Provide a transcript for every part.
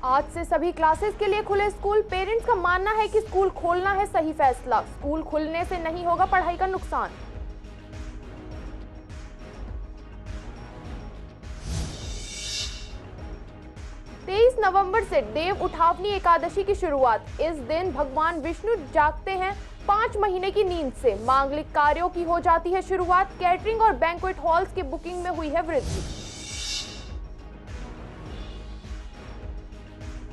आज से सभी क्लासेस के लिए खुले स्कूल। पेरेंट्स का मानना है कि स्कूल खोलना है सही फैसला। स्कूल खुलने से नहीं होगा पढ़ाई का नुकसान। नवंबर से देव उठावनी एकादशी की शुरुआत। इस दिन भगवान विष्णु जागते हैं 5 महीने की नींद से। मांगलिक कार्यों की हो जाती है शुरुआत। कैटरिंग और बैंक्वेट हॉल्स की बुकिंग में हुई है वृद्धि।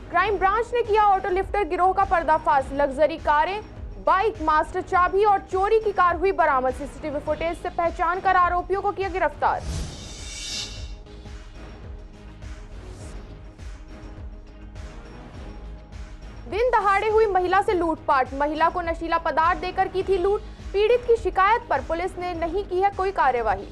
क्राइम ब्रांच ने किया ऑटो लिफ्टर गिरोह का पर्दाफाश। लग्जरी कारें, बाइक, मास्टर चाबी और चोरी की कार हुई बरामद। सीसीटीवी फुटेज से पहचान कर आरोपियों को किया गिरफ्तार। दिन दहाड़े हुई महिला से लूटपाट। महिला को नशीला पदार्थ देकर की थी लूट। पीड़ित की शिकायत पर पुलिस ने नहीं की है कोई कार्यवाही।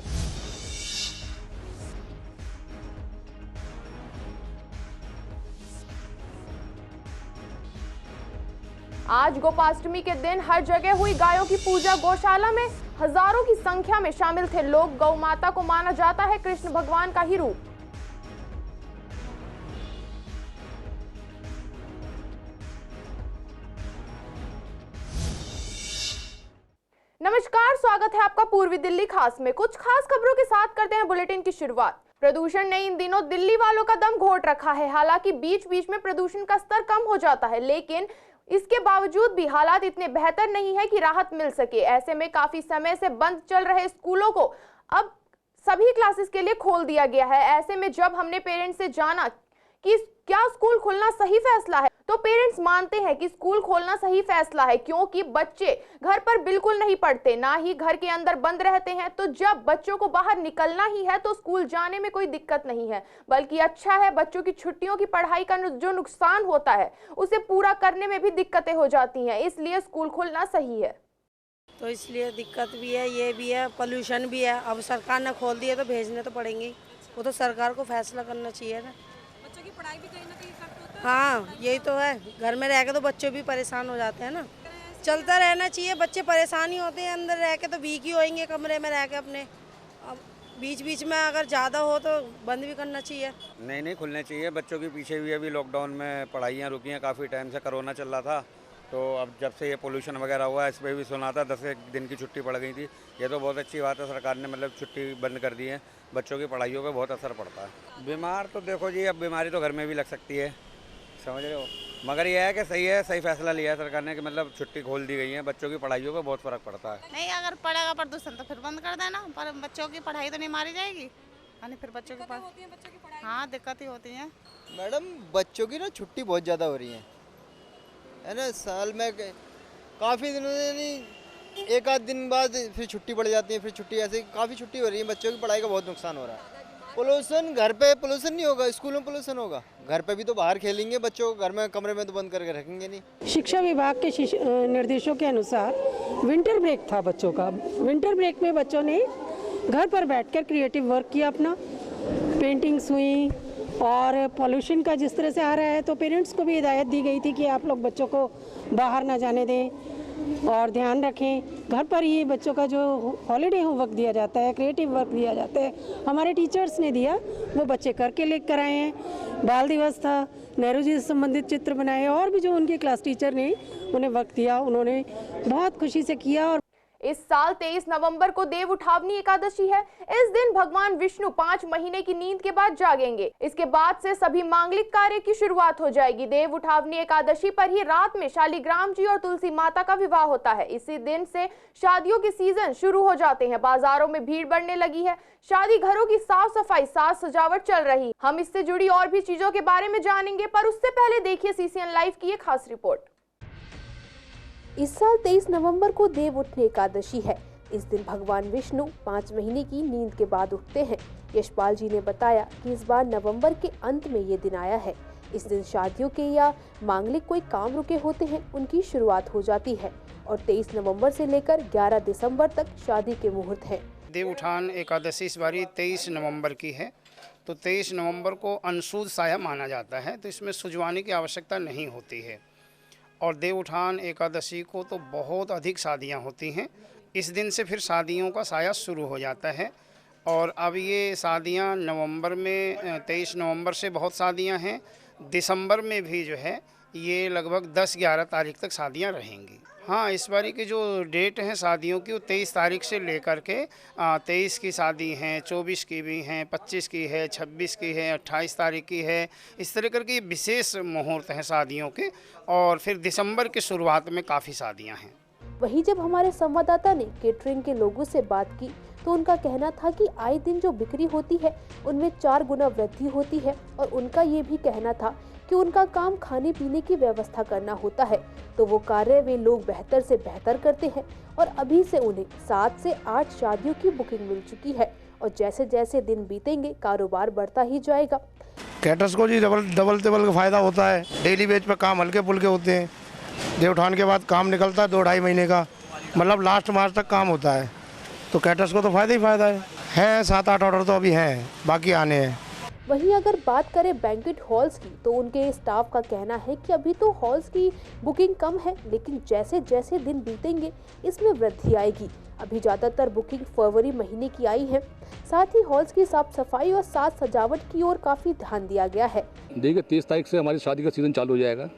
आज गोपाष्टमी के दिन हर जगह हुई गायों की पूजा। गौशाला में हजारों की संख्या में शामिल थे लोग। गौ माता को माना जाता है कृष्ण भगवान का ही रूप। नमस्कार, स्वागत है आपका पूर्वी दिल्ली खास में। कुछ खास खबरों के साथ करते हैं बुलेटिन की शुरुआत। प्रदूषण ने इन दिनों दिल्ली वालों का दम घोट रखा है। हालांकि बीच बीच में प्रदूषण का स्तर कम हो जाता है, लेकिन इसके बावजूद भी हालात इतने बेहतर नहीं है कि राहत मिल सके। ऐसे में काफी समय से बंद चल रहे स्कूलों को अब सभी क्लासेस के लिए खोल दिया गया है। ऐसे में जब हमने पेरेंट्स से जाना कि क्या स्कूल खोलना सही फैसला है, तो पेरेंट्स मानते हैं कि स्कूल खोलना सही फैसला है, क्योंकि बच्चे घर पर बिल्कुल नहीं पढ़ते, ना ही घर के अंदर बंद रहते हैं। तो जब बच्चों को बाहर निकलना ही है तो स्कूल जाने में कोई दिक्कत नहीं है, बल्कि अच्छा है। बच्चों की छुट्टियों की पढ़ाई का जो नुकसान होता है उसे पूरा करने में भी दिक्कतें हो जाती हैं, इसलिए स्कूल खोलना सही है। तो इसलिए दिक्कत भी है, ये भी है, पोल्यूशन भी है। अब सरकार ने खोल दिए तो भेजने तो पड़ेंगे। वो तो सरकार को फैसला करना चाहिए ना। बच्चों की पढ़ाई भी कहीं ना कहीं इफेक्ट होता है। हाँ, यही तो है। घर में रह के तो बच्चे भी परेशान हो जाते हैं ना। चलता रहना चाहिए। बच्चे परेशान ही होते हैं अंदर रह के, तो वीक ही होएंगे कमरे में रह के अपने। अब बीच बीच में अगर ज़्यादा हो तो बंद भी करना चाहिए। नहीं खुलने चाहिए। बच्चों के पीछे भी अभी लॉकडाउन में पढ़ाइयाँ रुकी हैं, काफ़ी टाइम से कोरोना चल रहा था। तो अब जब से ये पोल्यूशन वगैरह हुआ, इस पर भी सुना था 10 दिन की छुट्टी पड़ गई थी। ये तो बहुत अच्छी बात है, सरकार ने मतलब छुट्टी बंद कर दी है। बच्चों की पढ़ाइयों पे बहुत असर पड़ता है। बीमार तो देखो जी, अब बीमारी तो घर में भी लग सकती है, समझ रहे हो। मगर यह है कि सही है, सही फैसला लिया है सरकार ने कि मतलब छुट्टी खोल दी गई है। बच्चों की पढ़ाइयों पे बहुत फ़र्क पड़ता है। नहीं, अगर पड़ेगा प्रदूषण तो फिर बंद कर देना, पर बच्चों की पढ़ाई तो नहीं मारी जाएगी। यानी फिर बच्चों की पढ़ाई, हाँ, दिक्कत ही होती है। मैडम, बच्चों की ना छुट्टी बहुत ज़्यादा हो रही है ना। साल में काफ़ी दिनों से नहीं, एक आध दिन बाद फिर छुट्टी पड़ जाती है, फिर छुट्टी, ऐसे काफ़ी छुट्टी हो रही है। बच्चों की पढ़ाई का बहुत नुकसान हो रहा है। पोल्यूशन घर पे पोल्यूशन नहीं होगा, स्कूल में पोल्यूशन होगा। घर पे भी तो बाहर खेलेंगे बच्चों को, घर में कमरे में तो बंद करके रखेंगे नहीं। शिक्षा विभाग के निर्देशों के अनुसार विंटर ब्रेक था बच्चों का। विंटर ब्रेक में बच्चों ने घर पर बैठकर क्रिएटिव वर्क किया अपना, पेंटिंग्स हुई। और पॉल्यूशन का जिस तरह से आ रहा है, तो पेरेंट्स को भी हिदायत दी गई थी कि आप लोग बच्चों को बाहर ना जाने दें और ध्यान रखें। घर पर ही बच्चों का जो हॉलीडे होमवर्क दिया जाता है, क्रिएटिव वर्क दिया जाता है, हमारे टीचर्स ने दिया, वो बच्चे करके लेकर आए हैं। बाल दिवस था, नेहरू जी से संबंधित चित्र बनाए, और भी जो उनके क्लास टीचर ने उन्हें वक्त दिया, उन्होंने बहुत खुशी से किया। और इस साल 23 नवंबर को देव उठावनी एकादशी है। इस दिन भगवान विष्णु 5 महीने की नींद के बाद जागेंगे। इसके बाद से सभी मांगलिक कार्य की शुरुआत हो जाएगी। देव उठावनी एकादशी पर ही रात में शालिग्राम जी और तुलसी माता का विवाह होता है। इसी दिन से शादियों के सीजन शुरू हो जाते हैं। बाजारों में भीड़ बढ़ने लगी है। शादी घरों की साफ सफाई, साज सजावट चल रही। हम इससे जुड़ी और भी चीजों के बारे में जानेंगे, पर उससे पहले देखिए CCN लाइव की एक खास रिपोर्ट। इस साल 23 नवंबर को देव उठनी एकादशी है। इस दिन भगवान विष्णु 5 महीने की नींद के बाद उठते हैं। यशपाल जी ने बताया कि इस बार नवंबर के अंत में ये दिन आया है। इस दिन शादियों के या मांगलिक कोई काम रुके होते हैं, उनकी शुरुआत हो जाती है। और 23 नवंबर से लेकर 11 दिसंबर तक शादी के मुहूर्त हैं। देव उठान एकादशी इस बारी 23 नवंबर की है। तो 23 नवंबर को अनशुद्ध साया माना जाता है, तो इसमें सुजवाने की आवश्यकता नहीं होती है। और देव उठान एकादशी को तो बहुत अधिक शादियां होती हैं। इस दिन से फिर शादियों का साया शुरू हो जाता है। और अब ये शादियां नवंबर में 23 नवंबर से बहुत शादियां हैं। दिसंबर में भी जो है ये लगभग 10-11 तारीख तक शादियां रहेंगी। हाँ, इस बारी की जो डेट हैं शादियों की वो 23 तारीख से लेकर के 23 की शादी हैं, 24 की भी हैं, 25 की है, 26 की है, 28 तारीख की है। इस तरह करके विशेष मुहूर्त हैं शादियों के, और फिर दिसंबर की शुरुआत में काफ़ी शादियां हैं। वहीं जब हमारे संवाददाता ने केटरिंग के लोगों से बात की तो उनका कहना था कि आए दिन जो बिक्री होती है उनमें 4 गुना वृद्धि होती है, और उनका ये भी कहना था कि उनका काम खाने पीने की व्यवस्था करना होता है, तो वो कार्य वे लोग बेहतर से बेहतर करते हैं, और अभी से उन्हें 7 से 8 शादियों की बुकिंग मिल चुकी है, और जैसे जैसे दिन बीतेंगे कारोबार बढ़ता ही जाएगा। कैटर्स को जी डबल का फायदा होता है। डेली बेच पे काम हल्के फुल्के होते हैं। देवउठान के बाद काम निकलता है 2-2.5 महीने का, मतलब लास्ट मार्च तक काम होता है, तो कैटर्स को तो फायदा ही फायदा है। 7-8 ऑर्डर तो अभी हैं, बाकी आने हैं। वहीं अगर बात करें बैंक्वेट हॉल्स की तो उनके स्टाफ का कहना है कि अभी तो हॉल्स की बुकिंग कम है, लेकिन जैसे जैसे दिन बीतेंगे इसमें वृद्धि आएगी। अभी ज़्यादातर बुकिंग फरवरी महीने की आई है। साथ ही हॉल्स की साफ सफाई और साज सजावट की ओर काफ़ी ध्यान दिया गया है। देखिए 23 तारीख से हमारी शादी का सीज़न चालू हो जाएगा,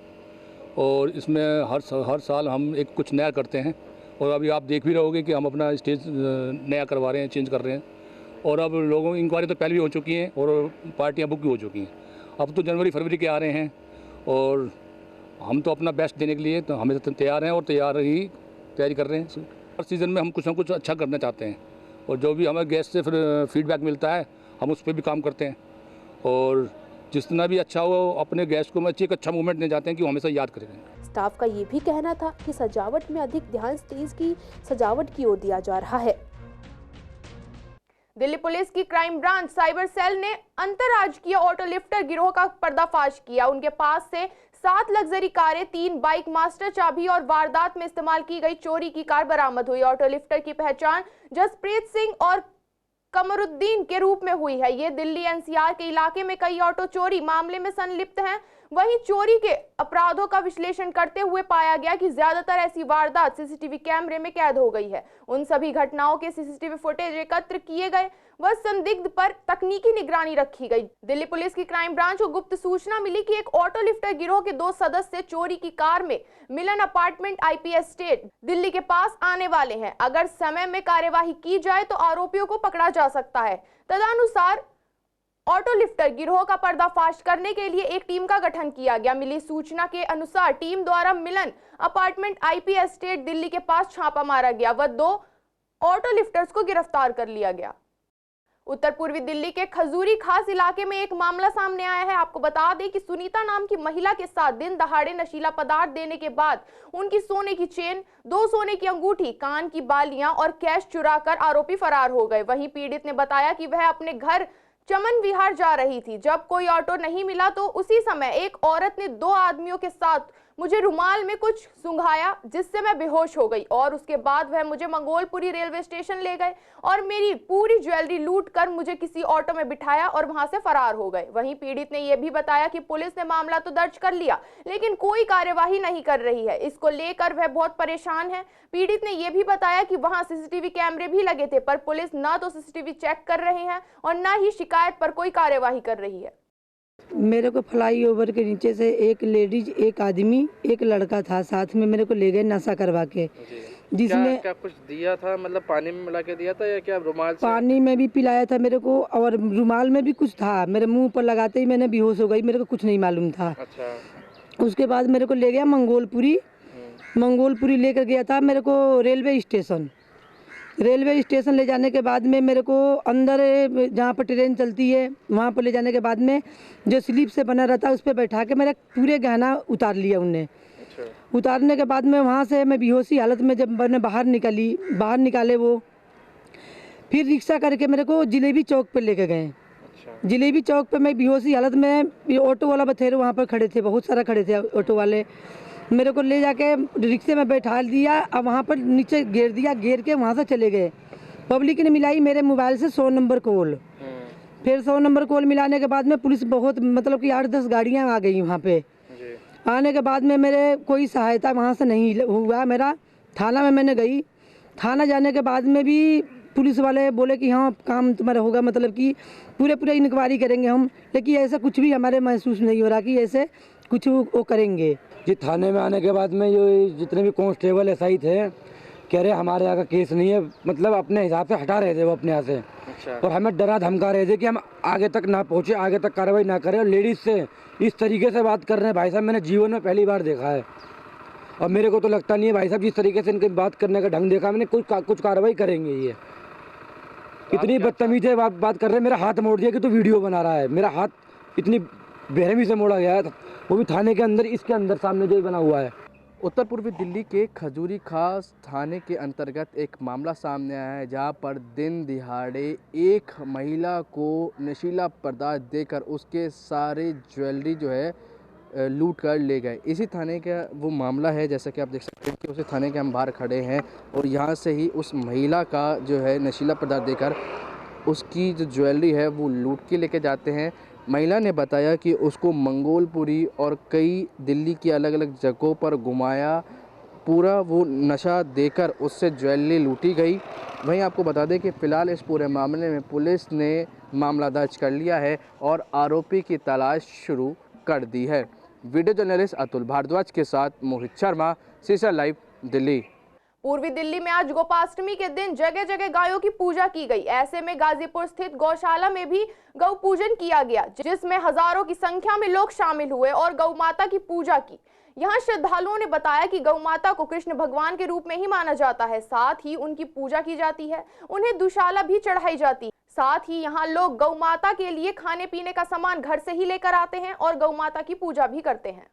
और इसमें हर साल हम एक कुछ नया करते हैं, और अभी आप देख भी रहोगे कि हम अपना स्टेज नया करवा रहे हैं, चेंज कर रहे हैं, और अब लोगों की इंक्वायरी तो पहले भी हो चुकी हैं और पार्टियां बुक भी हो चुकी हैं। अब तो जनवरी फरवरी के आ रहे हैं, और हम तो अपना बेस्ट देने के लिए तो हमें तैयार हैं, और तैयारी कर रहे हैं। हर सीज़न में हम कुछ ना कुछ अच्छा करना चाहते हैं, और जो भी हमें गेस्ट से फिर फीडबैक मिलता है हम उस पर भी काम करते हैं, और जितना भी अच्छा हो अपने गेस्ट को एक अच्छा मूवमेंट दे जाते हैं कि वो हमेशा याद करें। स्टाफ का ये भी कहना था कि सजावट में अधिक ध्यान स्टेज की सजावट की ओर दिया जा रहा है। दिल्ली पुलिस की क्राइम ब्रांच साइबर सेल ने अंतर्राज्यीय ऑटो लिफ्टर गिरोह का पर्दाफाश किया। उनके पास से 7 लग्जरी कारें, 3 बाइक, मास्टर चाबी और वारदात में इस्तेमाल की गई चोरी की कार बरामद हुई। ऑटो लिफ्टर की पहचान जसप्रीत सिंह और कमरुद्दीन के रूप में हुई है। ये दिल्ली एनसीआर के इलाके में कई ऑटो चोरी मामले में संलिप्त हैं। वहीं चोरी के अपराधों का विश्लेषण करते हुए पाया गया कि ज्यादातर ऐसी वारदात सीसीटीवी कैमरे में कैद हो गई है। उन सभी घटनाओं के सीसीटीवी फुटेज एकत्र किए गए व संदिग्ध पर तकनीकी निगरानी रखी गई। दिल्ली पुलिस की क्राइम ब्रांच को गुप्त सूचना मिली कि एक ऑटो लिफ्टर गिरोह के 2 सदस्य चोरी की कार में मिलन अपार्टमेंट आईपी एस्टेट दिल्ली के पास आने वाले हैं। अगर समय में कार्यवाही की जाए तो आरोपियों को पकड़ा जा सकता है। तदनुसार ऑटो लिफ्टर गिरोह का पर्दाफाश करने के लिए एक टीम का गठन किया गया। मिली सूचना के अनुसार टीम द्वारा मिलन अपार्टमेंट आईपी एस्टेट दिल्ली के पास छापा मारा गया व 2 ऑटो लिफ्टर्स को गिरफ्तार कर लिया गया। उत्तर पूर्वी दिल्ली के खजूरी खास इलाके में एक मामला सामने आया है। आपको बता दें कि सुनीता नाम की महिला के साथ दिन दहाड़े नशीला पदार्थ देने के बाद उनकी सोने की चेन, 2 सोने की अंगूठी, कान की बालियां और कैश चुराकर आरोपी फरार हो गए। वहीं पीड़ित ने बताया कि वह अपने घर चमन विहार जा रही थी। जब कोई ऑटो नहीं मिला तो उसी समय एक औरत ने 2 आदमियों के साथ मुझे रुमाल में कुछ सुंघाया, जिससे मैं बेहोश हो गई, और उसके बाद वह मुझे मंगोलपुरी रेलवे स्टेशन ले गए और मेरी पूरी ज्वेलरी लूट कर मुझे किसी ऑटो में बिठाया और वहां से फरार हो गए। वहीं पीड़ित ने यह भी बताया कि पुलिस ने मामला तो दर्ज कर लिया, लेकिन कोई कार्यवाही नहीं कर रही है। इसको लेकर वह बहुत परेशान है। पीड़ित ने यह भी बताया कि वहां सीसीटीवी कैमरे भी लगे थे, पर पुलिस न तो सीसीटीवी चेक कर रही है और न ही शिकायत पर कोई कार्यवाही कर रही है। मेरे को फ्लाईओवर के नीचे से एक लेडीज, एक आदमी, एक लड़का था, साथ में मेरे को ले गए नशा करवा के, जिसमें क्या कुछ दिया था, मतलब पानी में मिला के दिया था या क्या रुमाल से? पानी में भी पिलाया था मेरे को, और रुमाल में भी कुछ था। मेरे मुंह पर लगाते ही मैंने बेहोश हो गई, मेरे को कुछ नहीं मालूम था। अच्छा। उसके बाद मेरे को ले गया मंगोलपुरी लेकर गया था मेरे को रेलवे स्टेशन ले जाने के बाद में मेरे को अंदर जहाँ पर ट्रेन चलती है वहाँ पर ले जाने के बाद में जो स्लीप से बना रहता है उस पर बैठा के मेरा पूरे गहना उतार लिया उनने। अच्छा। उतारने के बाद में वहाँ से मैं बेहोशी हालत में जब मैंने बाहर निकाले वो, फिर रिक्शा करके मेरे को जिलेबी चौक पर लेके गए। अच्छा। जिलेबी चौक पर मैं बेहोशी हालत में, ऑटो वाला बथेरे वहाँ पर खड़े थे, बहुत सारा खड़े थे ऑटो वाले, मेरे को ले जाके रिक्शे में बैठा दिया। अब वहाँ पर नीचे घेर दिया, घेर के वहाँ से चले गए। पब्लिक ने मिलाई मेरे मोबाइल से 100 नंबर कॉल। फिर 100 नंबर कॉल मिलाने के बाद में पुलिस बहुत, मतलब कि 8-10 गाड़ियाँ आ गई वहाँ पे। आने के बाद में मेरे कोई सहायता वहाँ से नहीं हुआ। मेरा थाना में मैंने गई, थाना जाने के बाद में भी पुलिस वाले बोले कि हाँ काम तुम्हारा होगा, मतलब कि पूरे इंक्वायरी करेंगे हम, लेकिन ऐसा कुछ भी हमारे महसूस नहीं हो रहा कि ऐसे कुछ वो करेंगे। जी थाने में आने के बाद में ये जितने भी कांस्टेबल एसआई थे कह रहे हमारे यहाँ का केस नहीं है, मतलब अपने हिसाब से हटा रहे थे वो अपने यहाँ से। अच्छा। और हमें डरा धमका रहे थे कि हम आगे तक ना पहुँचे, आगे तक कार्रवाई ना करें। और लेडीज़ से इस तरीके से बात कर रहे हैं भाई साहब, मैंने जीवन में पहली बार देखा है। और मेरे को तो लगता नहीं है भाई साहब जिस तरीके से इनकी बात करने का ढंग देखा मैंने, कुछ कार्रवाई करेंगे ये। इतनी बदतमीजी बात कर रहे हैं, मेरा हाथ मोड़ दिया कि तू वीडियो बना रहा है। मेरा हाथ इतनी बेरहमी से मोड़ा गया है, वो भी थाने के अंदर, इसके अंदर सामने जो बना हुआ है। उत्तर पूर्वी दिल्ली के खजूरी खास थाने के अंतर्गत एक मामला सामने आया है, जहां पर दिन दिहाड़े एक महिला को नशीला पदार्थ देकर उसके सारे ज्वेलरी जो है लूट कर ले गए। इसी थाने का वो मामला है, जैसा कि आप देख सकते हैं कि उसी थाने के हम बाहर खड़े हैं और यहाँ से ही उस महिला का जो है नशीला पदार्थ देकर उसकी जो ज्वेलरी है वो लूट के लेके जाते हैं। महिला ने बताया कि उसको मंगोलपुरी और कई दिल्ली की अलग अलग जगहों पर घुमाया, पूरा वो नशा देकर उससे ज्वेलरी लूटी गई। वहीं आपको बता दें कि फ़िलहाल इस पूरे मामले में पुलिस ने मामला दर्ज कर लिया है और आरोपी की तलाश शुरू कर दी है। वीडियो जर्नलिस्ट अतुल भारद्वाज के साथ मोहित शर्मा, सीसा लाइव, दिल्ली। पूर्वी दिल्ली में आज गोपाष्टमी के दिन जगह जगह गायों की पूजा की गई। ऐसे में गाजीपुर स्थित गौशाला में भी गौ पूजन किया गया, जिसमें हजारों की संख्या में लोग शामिल हुए और गौ माता की पूजा की। यहाँ श्रद्धालुओं ने बताया कि गौ माता को कृष्ण भगवान के रूप में ही माना जाता है, साथ ही उनकी पूजा की जाती है, उन्हें दुशाला भी चढ़ाई जाती है। साथ ही यहाँ लोग गौ माता के लिए खाने पीने का सामान घर से ही लेकर आते हैं और गौ माता की पूजा भी करते हैं।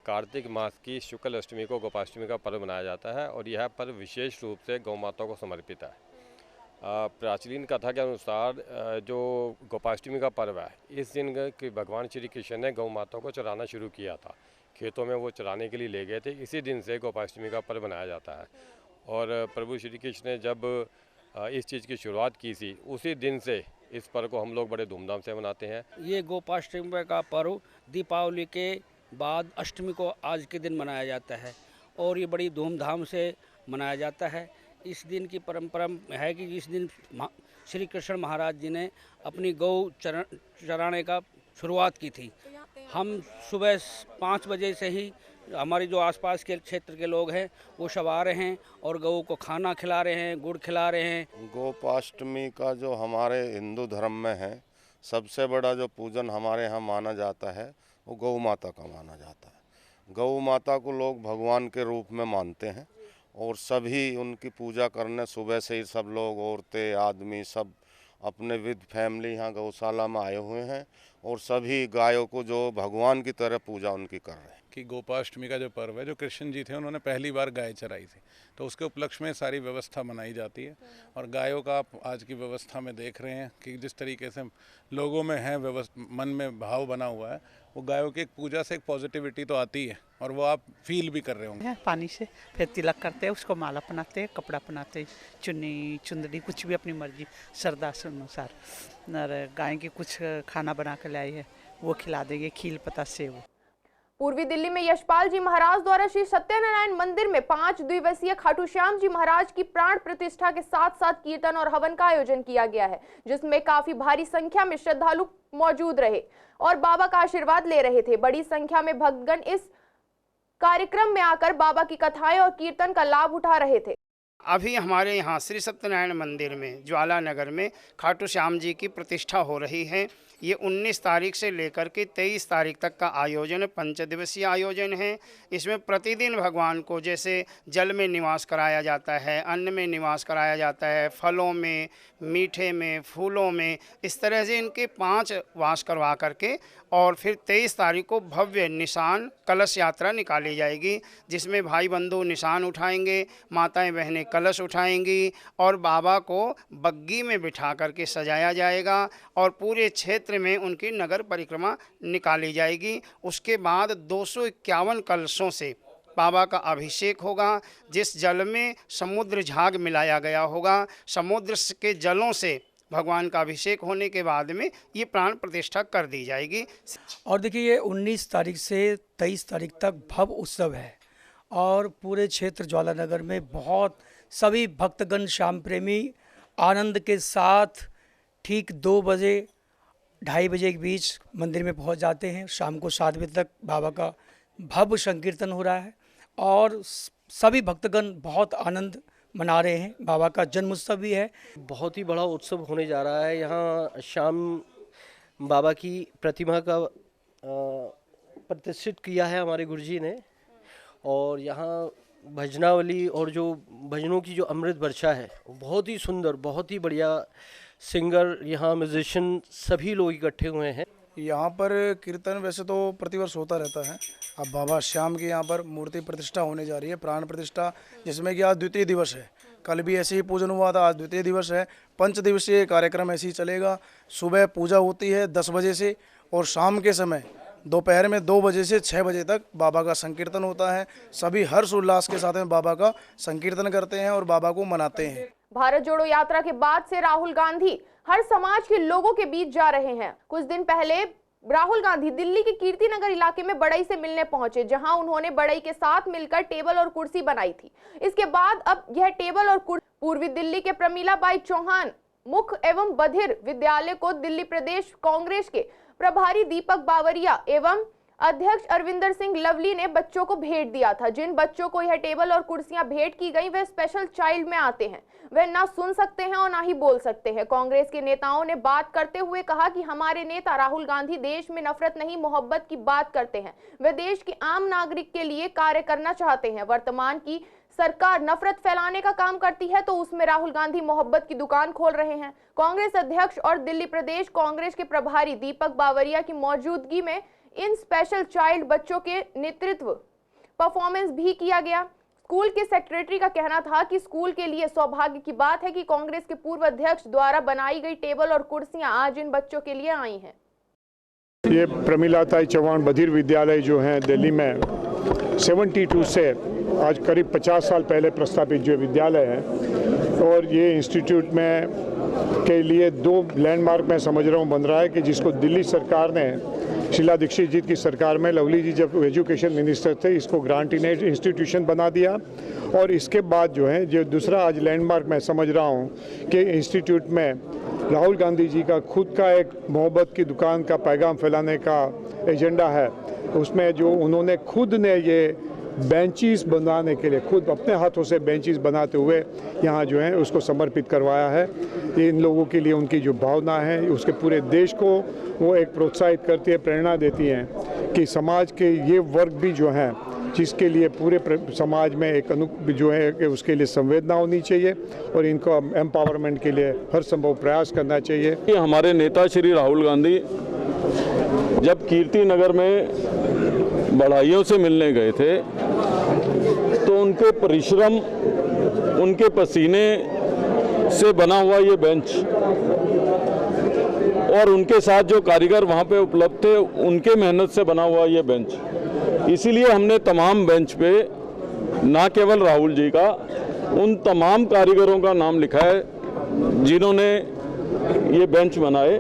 कार्तिक मास की शुक्ल अष्टमी को गोपाष्टमी का पर्व मनाया जाता है और यह पर्व विशेष रूप से गौ माता को समर्पित है। प्राचीन कथा के अनुसार जो गोपाष्टमी का पर्व है, इस दिन भगवान श्री कृष्ण ने गौ माता को चराना शुरू किया था। खेतों में वो चराने के लिए ले गए थे, इसी दिन से गोपाष्टमी का पर्व मनाया जाता है। और प्रभु श्री कृष्ण ने जब इस चीज़ की शुरुआत की थी, उसी दिन से इस पर्व को हम लोग बड़े धूमधाम से मनाते हैं। ये गोपाष्टमी का पर्व दीपावली के बाद अष्टमी को आज के दिन मनाया जाता है और ये बड़ी धूमधाम से मनाया जाता है। इस दिन की परंपरा है कि इस दिन श्री कृष्ण महाराज जी ने अपनी गौ चराने का शुरुआत की थी। हम सुबह 5 बजे से ही हमारे जो आसपास के क्षेत्र के लोग हैं वो सब आ रहे हैं और गऊ को खाना खिला रहे हैं, गुड़ खिला रहे हैं। गोपाष्टमी का जो हमारे हिंदू धर्म में है, सबसे बड़ा जो पूजन हमारे यहाँ माना जाता है वो गौ माता का माना जाता है। गौ माता को लोग भगवान के रूप में मानते हैं और सभी उनकी पूजा करने सुबह से ही सब लोग, औरतें, आदमी, सब अपने विद फैमिली यहाँ गौशाला में आए हुए हैं और सभी गायों को जो भगवान की तरह पूजा उनकी कर रहे हैं। कि गोपाष्टमी का जो पर्व है, जो कृष्ण जी थे उन्होंने पहली बार गाय चराई थी, तो उसके उपलक्ष्य में सारी व्यवस्था बनाई जाती है। और गायों का आप आज की व्यवस्था में देख रहे हैं कि जिस तरीके से लोगों में है मन में भाव बना हुआ है, वो गायों की एक पूजा से एक पॉजिटिविटी तो आती है और वो आप फील भी कर रहे होंगे। पानी से फिर तिलक करते हैं, उसको माला पहनाते हैं, कपड़ा पहनाते हैं, चुन्नी चुंदड़ी कुछ भी अपनी मर्जी श्रद्धा से अनुसार। और गाय की कुछ खाना बना कर लाई है वो खिला देंगे, खील पता सेव। पूर्वी दिल्ली में यशपाल जी महाराज द्वारा श्री सत्यनारायण मंदिर में 5 दिवसीय खाटू श्याम जी महाराज की प्राण प्रतिष्ठा के साथ साथ कीर्तन और हवन का आयोजन किया गया है, जिसमें काफी भारी संख्या में श्रद्धालु मौजूद रहे और बाबा का आशीर्वाद ले रहे थे। बड़ी संख्या में भक्तगण इस कार्यक्रम में आकर बाबा की कथाएं और कीर्तन का लाभ उठा रहे थे। अभी हमारे यहाँ श्री सत्यनारायण मंदिर में ज्वाला नगर में खाटू श्याम जी की प्रतिष्ठा हो रही है। ये 19 तारीख से लेकर के 23 तारीख तक का आयोजन, 5 दिवसीय आयोजन है। इसमें प्रतिदिन भगवान को जैसे जल में निवास कराया जाता है, अन्न में निवास कराया जाता है, फलों में, मीठे में, फूलों में, इस तरह से इनके 5 वास करवा करके और फिर 23 तारीख को भव्य निशान कलश यात्रा निकाली जाएगी, जिसमें भाई बंधु निशान उठाएंगे, माताएं बहनें कलश उठाएंगी और बाबा को बग्गी में बिठा करके सजाया जाएगा और पूरे क्षेत्र में उनकी नगर परिक्रमा निकाली जाएगी। उसके बाद 251 कलशों से बाबा का अभिषेक होगा, जिस जल में समुद्र झाग मिलाया गया होगा। समुद्र के जलों से भगवान का अभिषेक होने के बाद में ये प्राण प्रतिष्ठा कर दी जाएगी। और देखिए, ये 19 तारीख से 23 तारीख तक भव्य उत्सव है और पूरे क्षेत्र ज्वाला नगर में बहुत सभी भक्तगण, श्याम प्रेमी आनंद के साथ ठीक 2 बजे 2:30 बजे के बीच मंदिर में पहुंच जाते हैं। शाम को 7 बजे तक बाबा का भव्य संकीर्तन हो रहा है और सभी भक्तगण बहुत आनंद मना रहे हैं। बाबा का जन्म उत्सव भी है। बहुत ही बड़ा उत्सव होने जा रहा है। यहाँ शाम बाबा की प्रतिमा का प्रतिष्ठित किया है हमारे गुरुजी ने, और यहाँ भजनावली और जो भजनों की जो अमृत वर्षा है वो बहुत ही सुंदर, बहुत ही बढ़िया सिंगर, यहाँ म्यूजिशियन सभी लोग इकट्ठे हुए हैं। यहाँ पर कीर्तन वैसे तो प्रतिवर्ष होता रहता है। अब बाबा श्याम की यहाँ पर मूर्ति प्रतिष्ठा होने जा रही है, प्राण प्रतिष्ठा, जिसमें कि आज द्वितीय दिवस है। कल भी ऐसे ही पूजन हुआ था, आज द्वितीय दिवस है। 5 दिवसीय कार्यक्रम ऐसे ही चलेगा। सुबह पूजा होती है 10 बजे से और शाम के समय दोपहर में 2 बजे से 6 बजे तक बाबा का संकीर्तन होता है। सभी हर्ष उल्लास के साथ में बाबा का संकीर्तन करते हैं और बाबा को मनाते हैं। भारत जोड़ो यात्रा के बाद से राहुल गांधी हर समाज के लोगों के बीच जा रहे हैं। कुछ दिन पहले राहुल गांधी दिल्ली के कीर्तिनगर इलाके में बड़ई से मिलने पहुंचे, जहां उन्होंने बड़ई के साथ मिलकर टेबल और कुर्सी बनाई थी। इसके बाद अब यह टेबल और कुर्सी पूर्वी दिल्ली के प्रमिलाबाई चौहान मुख्य एवं बधिर विद्यालय को दिल्ली प्रदेश कांग्रेस के प्रभारी दीपक बावरिया एवं अध्यक्ष अरविंदर सिंह लवली ने बच्चों को भेंट दिया था। जिन बच्चों को यह टेबल और कुर्सियां भेंट की गई वे स्पेशल चाइल्ड में आते हैं। वे ना सुन सकते हैं और ना ही बोल सकते हैं। कांग्रेस के नेताओं ने बात करते हुए कहा कि हमारे नेता राहुल गांधी देश में नफरत नहीं मोहब्बत की बात करते हैं। वे देश के आम नागरिक के लिए कार्य करना चाहते हैं। वर्तमान की सरकार नफरत फैलाने का काम करती है तो उसमें राहुल गांधी मोहब्बत की दुकान खोल रहे हैं। कांग्रेस अध्यक्ष और दिल्ली प्रदेश कांग्रेस के प्रभारी दीपक बावरिया की मौजूदगी में इन स्पेशल चाइल्ड बच्चों के नेतृत्व परफॉर्मेंस भी किया गया। स्कूल के सेक्रेटरी का कहना था कि स्कूल के लिए सौभाग्य की बात है कि कांग्रेस के पूर्व अध्यक्ष द्वारा बनाई गई टेबल और कुर्सियां आज इन बच्चों के लिए आई हैं। ये प्रमिलाताई चौहान बधिर विद्यालय जो है दिल्ली में 72 से आज करीब 50 साल पहले प्रस्तावित जो विद्यालय है, और ये इंस्टीट्यूट में के लिए 2 लैंडमार्क मैं समझ रहा हूँ बन रहा है कि जिसको दिल्ली सरकार ने शीला दीक्षित जी की सरकार में लवली जी जब एजुकेशन मिनिस्टर थे इसको ग्रांट इन एड इंस्टीट्यूशन बना दिया। और इसके बाद जो है जो दूसरा आज लैंडमार्क मैं समझ रहा हूँ कि इंस्टीट्यूट में राहुल गांधी जी का खुद का एक मोहब्बत की दुकान का पैगाम फैलाने का एजेंडा है। उसमें जो उन्होंने खुद ने ये बेंचेस बनाने के लिए खुद अपने हाथों से बेंचेस बनाते हुए यहाँ जो है उसको समर्पित करवाया है। इन लोगों के लिए उनकी जो भावना है उसके पूरे देश को वो एक प्रोत्साहित करती है, प्रेरणा देती हैं कि समाज के ये वर्ग भी जो हैं जिसके लिए पूरे समाज में एक जो है कि उसके लिए संवेदना होनी चाहिए और इनको एम्पावरमेंट के लिए हर संभव प्रयास करना चाहिए। हमारे नेता श्री राहुल गांधी जब कीर्ति नगर में बढ़ाइयों से मिलने गए थे तो उनके परिश्रम, उनके पसीने से बना हुआ ये बेंच और उनके साथ जो कारीगर वहाँ पे उपलब्ध थे उनके मेहनत से बना हुआ ये बेंच, इसीलिए हमने तमाम बेंच पे ना केवल राहुल जी का, उन तमाम कारीगरों का नाम लिखा है जिन्होंने ये बेंच बनाए।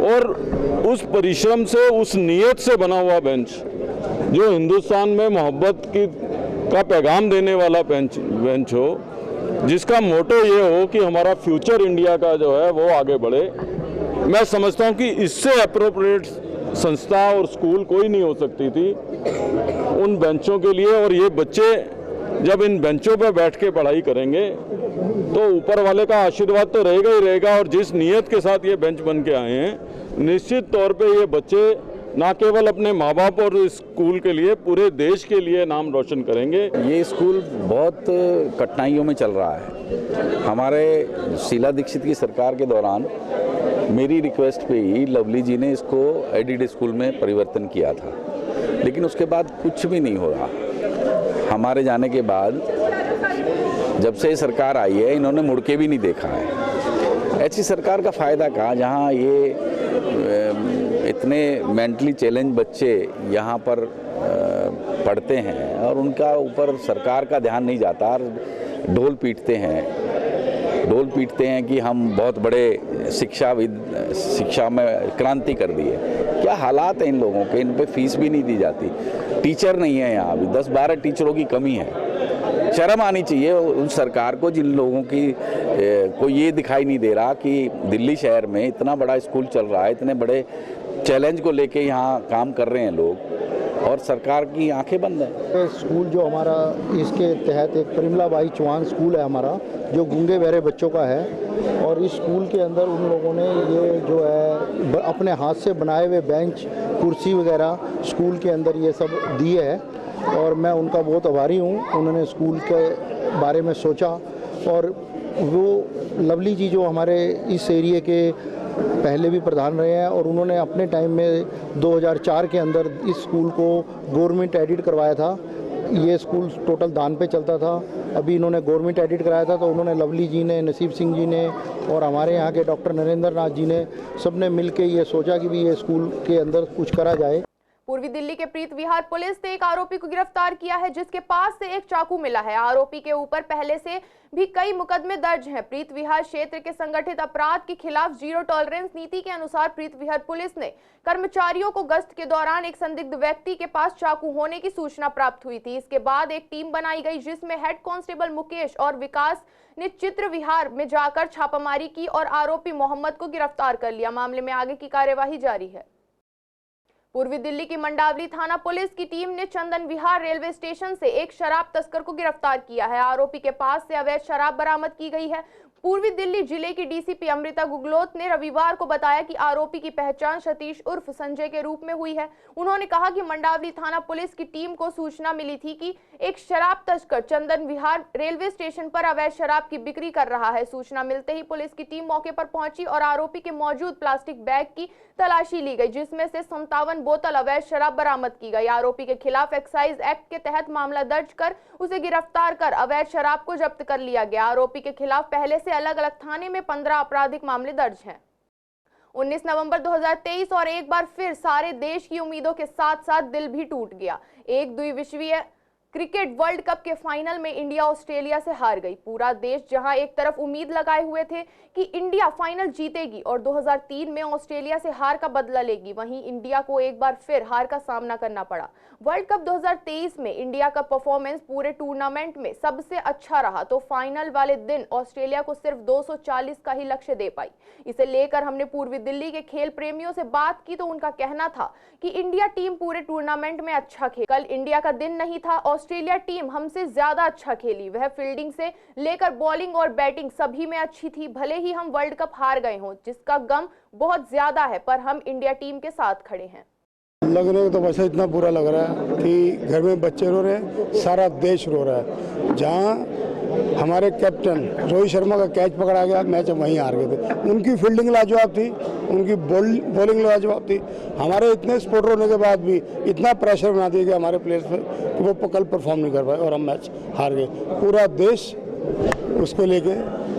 और उस परिश्रम से, उस नीयत से बना हुआ बेंच जो हिंदुस्तान में मोहब्बत का पैगाम देने वाला बेंच हो, जिसका मोटो ये हो कि हमारा फ्यूचर इंडिया का जो है वो आगे बढ़े। मैं समझता हूँ कि इससे अप्रोप्रिएट संस्था और स्कूल कोई नहीं हो सकती थी उन बेंचों के लिए। और ये बच्चे जब इन बेंचों पर बैठ के पढ़ाई करेंगे तो ऊपर वाले का आशीर्वाद तो रहेगा ही रहेगा। और जिस नीयत के साथ ये बेंच बन के आए हैं, निश्चित तौर पे ये बच्चे ना केवल अपने माँ बाप और इस स्कूल के लिए, पूरे देश के लिए नाम रोशन करेंगे। ये स्कूल बहुत कठिनाइयों में चल रहा है। हमारे शीला दीक्षित की सरकार के दौरान मेरी रिक्वेस्ट पे ही लवली जी ने इसको एडिड स्कूल में परिवर्तन किया था, लेकिन उसके बाद कुछ भी नहीं हो रहा। हमारे जाने के बाद जब से सरकार आई है इन्होंने मुड़ के भी नहीं देखा है। ऐसी सरकार का फ़ायदा कहाँ जहाँ ये इतने मेंटली चैलेंज बच्चे यहाँ पर पढ़ते हैं और उनका ऊपर सरकार का ध्यान नहीं जाता। ढोल पीटते हैं कि हम बहुत बड़े शिक्षा में क्रांति कर दी है। क्या हालात हैं इन लोगों के, इन पे फीस भी नहीं दी जाती। टीचर नहीं है यहाँ, अभी 10-12 टीचरों की कमी है। शर्म आनी चाहिए उस सरकार को जिन लोगों की को ये दिखाई नहीं दे रहा कि दिल्ली शहर में इतना बड़ा स्कूल चल रहा है, इतने बड़े चैलेंज को लेके यहाँ काम कर रहे हैं लोग और सरकार की आंखें बंद हैं। स्कूल जो हमारा, इसके तहत एक परिमला बाई चौहान स्कूल है हमारा, जो गूंगे बहरे बच्चों का है। और इस स्कूल के अंदर उन लोगों ने ये जो है अपने हाथ से बनाए हुए बेंच, कुर्सी वगैरह स्कूल के अंदर ये सब दिए हैं और मैं उनका बहुत आभारी हूँ। उन्होंने स्कूल के बारे में सोचा और वो लवली जी जो हमारे इस एरिया के पहले भी प्रधान रहे हैं और उन्होंने अपने टाइम में 2004 के अंदर इस स्कूल को गवर्नमेंट एडिट करवाया था। ये स्कूल टोटल दान पे चलता था, अभी इन्होंने गवर्नमेंट एडिट कराया था तो उन्होंने लवली जी ने, नसीब सिंह जी ने और हमारे यहाँ के डॉक्टर नरेंद्र नाथ जी ने सबने मिलके ये सोचा कि भी ये स्कूल के अंदर कुछ करा जाए। पूर्वी दिल्ली के प्रीत विहार पुलिस ने एक आरोपी को गिरफ्तार किया है जिसके पास से एक चाकू मिला है। आरोपी के ऊपर पहले से भी कई मुकदमे दर्ज हैं। प्रीत विहार क्षेत्र के संगठित अपराध के खिलाफ जीरो टॉलरेंस नीति के अनुसार प्रीत विहार पुलिस ने कर्मचारियों को गश्त के दौरान एक संदिग्ध व्यक्ति के पास चाकू होने की सूचना प्राप्त हुई थी। इसके बाद एक टीम बनाई गई जिसमें हेड कांस्टेबल मुकेश और विकास ने चित्र विहार में जाकर छापामारी की और आरोपी मोहम्मद को गिरफ्तार कर लिया। मामले में आगे की कार्यवाही जारी है। पूर्वी दिल्ली की मंडावली थाना पुलिस की टीम ने चंदन विहार रेलवे स्टेशन से एक शराब तस्कर को गिरफ्तार किया है। आरोपी के पास से अवैध शराब बरामद की गई है। पूर्वी दिल्ली जिले की डीसीपी अमृता गुगलोत ने रविवार को बताया कि आरोपी की पहचान सतीश उर्फ संजय के रूप में हुई है। उन्होंने कहा कि मंडावली थाना पुलिस की टीम को सूचना मिली थी कि एक शराब तस्कर चंदन विहार रेलवे स्टेशन पर अवैध शराब की बिक्री कर रहा है। सूचना मिलते ही पुलिस की टीम मौके पर पहुंची और आरोपी के मौजूद प्लास्टिक बैग की तलाशी ली गई जिसमें से 57 बोतल अवैध शराब बरामद की गई। आरोपी के खिलाफ एक्साइज एक्ट के तहत मामला दर्ज कर उसे गिरफ्तार कर अवैध शराब को जब्त कर लिया गया। आरोपी के खिलाफ पहले से अलग अलग थाने में 15 आपराधिक मामले दर्ज हैं। 19 नवंबर 2023 और एक बार फिर सारे देश की उम्मीदों के साथ साथ दिल भी टूट गया। एक द्विविश्वीय क्रिकेट वर्ल्ड कप के फाइनल में इंडिया ऑस्ट्रेलिया से हार गई। पूरा देश जहां एक तरफ उम्मीद लगाए हुए थे कि इंडिया फाइनल जीतेगी और 2003 में ऑस्ट्रेलिया से हार का बदला लेगी, वहीं इंडिया को एक बार फिर हार का सामना करना पड़ा। वर्ल्ड कप 2023 में इंडिया का परफॉर्मेंस पूरे टूर्नामेंट में सबसे अच्छा रहा तो फाइनल वाले दिन ऑस्ट्रेलिया को सिर्फ 240 का ही लक्ष्य दे पाई। इसे लेकर हमने पूर्वी दिल्ली के खेल प्रेमियों से बात की तो उनका कहना था कि इंडिया टीम पूरे टूर्नामेंट में अच्छा खेली। कल इंडिया का दिन नहीं था, ऑस्ट्रेलिया टीम हमसे ज्यादा अच्छा खेली। वह फील्डिंग से लेकर बॉलिंग और बैटिंग सभी में अच्छी थी। भले ही हम वर्ल्ड कप हार गए हों जिसका गम बहुत ज्यादा है, पर हम इंडिया टीम के साथ खड़े हैं। लगने को तो वैसे इतना बुरा लग रहा है कि घर में बच्चे रो रहे हैं, सारा देश रो रहा है। जहाँ हमारे कैप्टन रोहित शर्मा का कैच पकड़ा गया, मैच वहीं हार गए थे। उनकी फील्डिंग लाजवाब थी, उनकी बॉलिंग लाजवाब थी। हमारे इतने स्पोर्टर होने के बाद भी इतना प्रेशर बना दिया गया हमारे प्लेयर्स पे कि वो कल परफॉर्म नहीं कर पाए और हम मैच हार गए। पूरा देश उसको लेके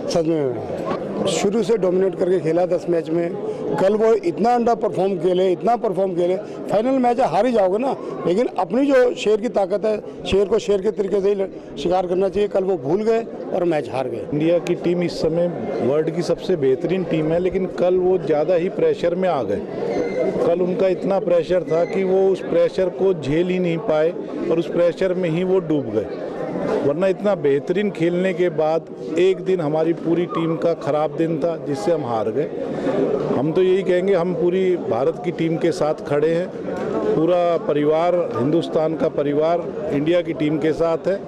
सदमे में शुरू से डोमिनेट करके खेला 10 मैच में। कल वो इतना अंडर परफॉर्म खेले, इतना परफॉर्म खेले, फाइनल मैच हार ही जाओगे ना, लेकिन अपनी जो शेर की ताकत है, शेर को शेर के तरीके से ही शिकार करना चाहिए। कल वो भूल गए और मैच हार गए। इंडिया की टीम इस समय वर्ल्ड की सबसे बेहतरीन टीम है, लेकिन कल वो ज़्यादा ही प्रेशर में आ गए। कल उनका इतना प्रेशर था कि वो उस प्रेशर को झेल ही नहीं पाए और उस प्रेशर में ही वो डूब गए। वरना इतना बेहतरीन खेलने के बाद एक दिन हमारी पूरी टीम का खराब दिन था जिससे हम हार गए। हम तो यही कहेंगे, हम पूरी भारत की टीम के साथ खड़े हैं। पूरा परिवार, हिंदुस्तान का परिवार इंडिया की टीम के साथ है।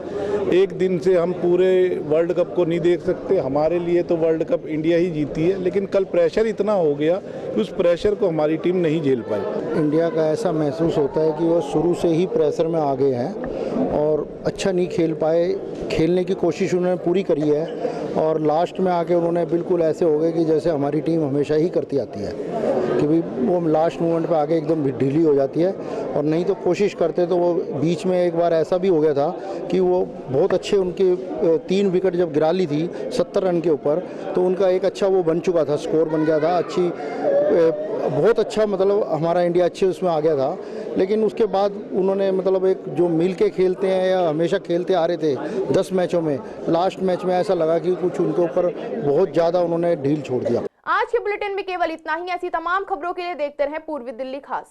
एक दिन से हम पूरे वर्ल्ड कप को नहीं देख सकते। हमारे लिए तो वर्ल्ड कप इंडिया ही जीती है, लेकिन कल प्रेशर इतना हो गया कि उस प्रेशर को हमारी टीम नहीं झेल पाई। इंडिया का ऐसा महसूस होता है कि वो शुरू से ही प्रेशर में आ गए हैं और अच्छा नहीं खेल पाए। खेलने की कोशिश उन्होंने पूरी करी है और लास्ट में आके उन्होंने बिल्कुल ऐसे हो गए कि जैसे हमारी टीम हमेशा ही करती आती है कि भी वो लास्ट मोमेंट पे आके एकदम ढीली हो जाती है। और नहीं तो कोशिश करते तो वो बीच में एक बार ऐसा भी हो गया था कि वो बहुत अच्छे उनके 3 विकेट जब गिरा ली थी 70 रन के ऊपर, तो उनका एक अच्छा वो बन चुका था, स्कोर बन गया था, अच्छी बहुत अच्छा, मतलब हमारा इंडिया अच्छे उसमें आ गया था। लेकिन उसके बाद उन्होंने मतलब एक जो मिल के खेलते हैं या हमेशा खेलते आ रहे थे 10 मैचों में, लास्ट मैच में ऐसा लगा कि कुछ उनके ऊपर बहुत ज़्यादा उन्होंने ढील छोड़ दिया। आज के बुलेटिन में केवल इतना ही। ऐसी तमाम खबरों के लिए देखते रहें पूर्वी दिल्ली खास।